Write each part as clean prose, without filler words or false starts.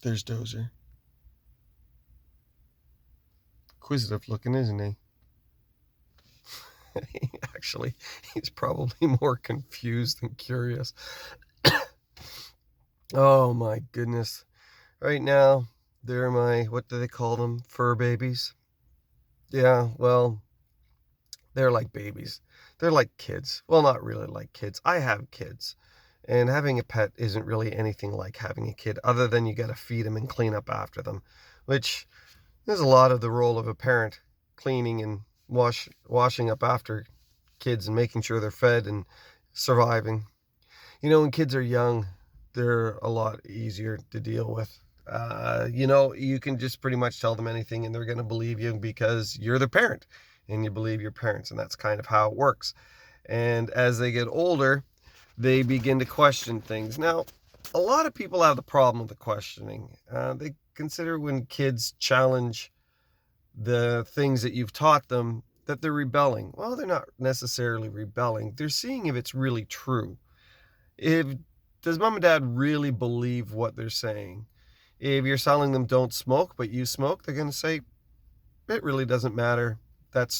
There's Dozer. Inquisitive looking, isn't he? Actually, he's probably more confused than curious. Oh my goodness. Right now, they're my, what do they call them? Fur babies? Yeah, well, they're like babies. They're like kids. Well, not really like kids. I have kids. And having a pet isn't really anything like having a kid, other than you got to feed them and clean up after them, which is a lot of the role of a parent, cleaning and washing up after kids and making sure they're fed and surviving. When kids are young, they're a lot easier to deal with. You can just pretty much tell them anything and they're going to believe you because you're the parent and you believe your parents, and that's kind of how it works. And as they get older, they begin to question things. Now, a lot of people have the problem with the questioning. They consider when kids challenge the things that you've taught them that they're rebelling. Well, they're not necessarily rebelling. They're seeing if it's really true. Does mom and dad really believe what they're saying? If you're telling them don't smoke, but you smoke, they're going to say, it really doesn't matter. That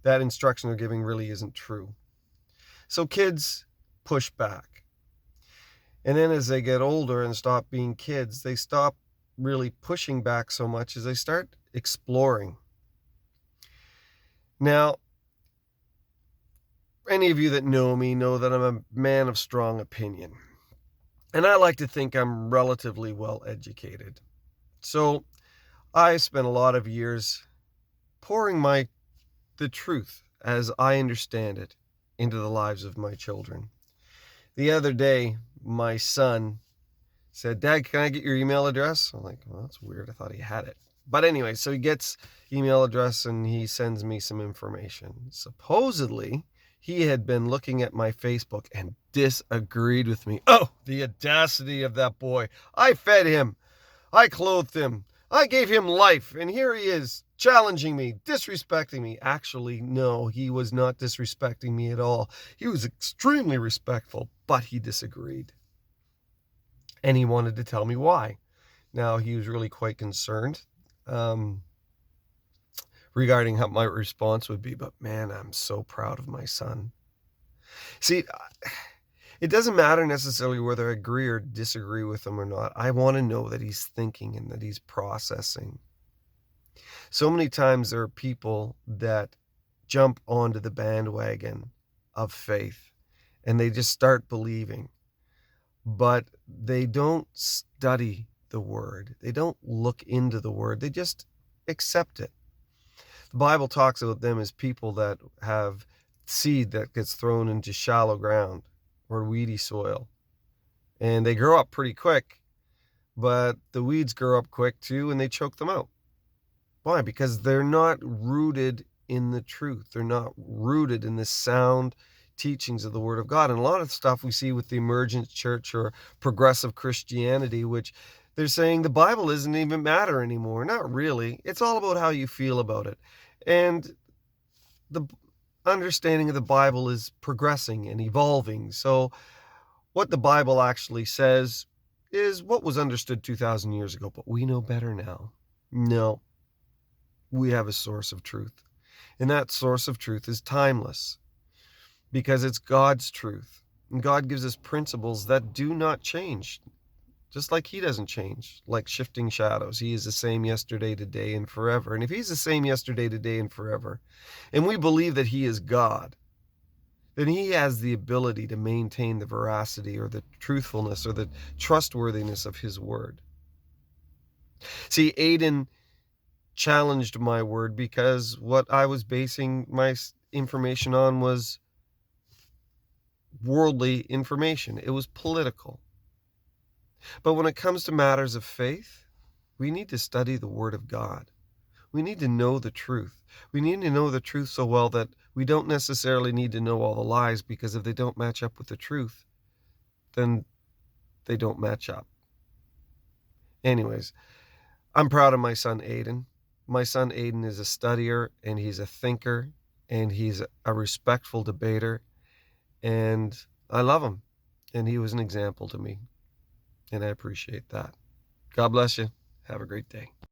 instruction they're giving really isn't true. So kids push back. And then as they get older and stop being kids, they stop really pushing back so much as they start exploring. Now, any of you that know me know that I'm a man of strong opinion. And I like to think I'm relatively well educated. So I spent a lot of years pouring the truth as I understand it into the lives of my children. The other day, my son said, "Dad, can I get your email address?" I'm like, well, that's weird. I thought he had it. But anyway, so he gets email address and he sends me some information. Supposedly, he had been looking at my Facebook and disagreed with me. Oh, the audacity of that boy. I fed him. I clothed him. I gave him life. And here he is challenging me, disrespecting me. Actually, no, he was not disrespecting me at all. He was extremely respectful, but he disagreed. And he wanted to tell me why. Now, he was really quite concerned regarding how my response would be, but man, I'm so proud of my son. See, it doesn't matter necessarily whether I agree or disagree with him or not. I want to know that he's thinking and that he's processing. So many times there are people that jump onto the bandwagon of faith and they just start believing, but they don't study the word. They don't look into the word. They just accept it. The Bible talks about them as people that have seed that gets thrown into shallow ground or weedy soil. And they grow up pretty quick, but the weeds grow up quick too and they choke them out. Why? Because they're not rooted in the truth. They're not rooted in the sound teachings of the Word of God. And a lot of stuff we see with the emergent church or progressive Christianity, which they're saying the Bible doesn't even matter anymore. Not really. It's all about how you feel about it. And the understanding of the Bible is progressing and evolving. So what the Bible actually says is what was understood 2,000 years ago, but we know better now. No, we have a source of truth. And that source of truth is timeless because it's God's truth. And God gives us principles that do not change, just like he doesn't change, like shifting shadows. He is the same yesterday, today, and forever. And if he's the same yesterday, today, and forever, and we believe that he is God, then he has the ability to maintain the veracity or the truthfulness or the trustworthiness of his word. See, Aeden challenged my word because what I was basing my information on was worldly information. It was political. But when it comes to matters of faith, we need to study the Word of God. We need to know the truth. We need to know the truth so well that we don't necessarily need to know all the lies, because if they don't match up with the truth, then they don't match up. Anyways, I'm proud of my son Aeden. My son Aeden is a studier and he's a thinker and he's a respectful debater, and I love him. And he was an example to me, and I appreciate that. God bless you. Have a great day.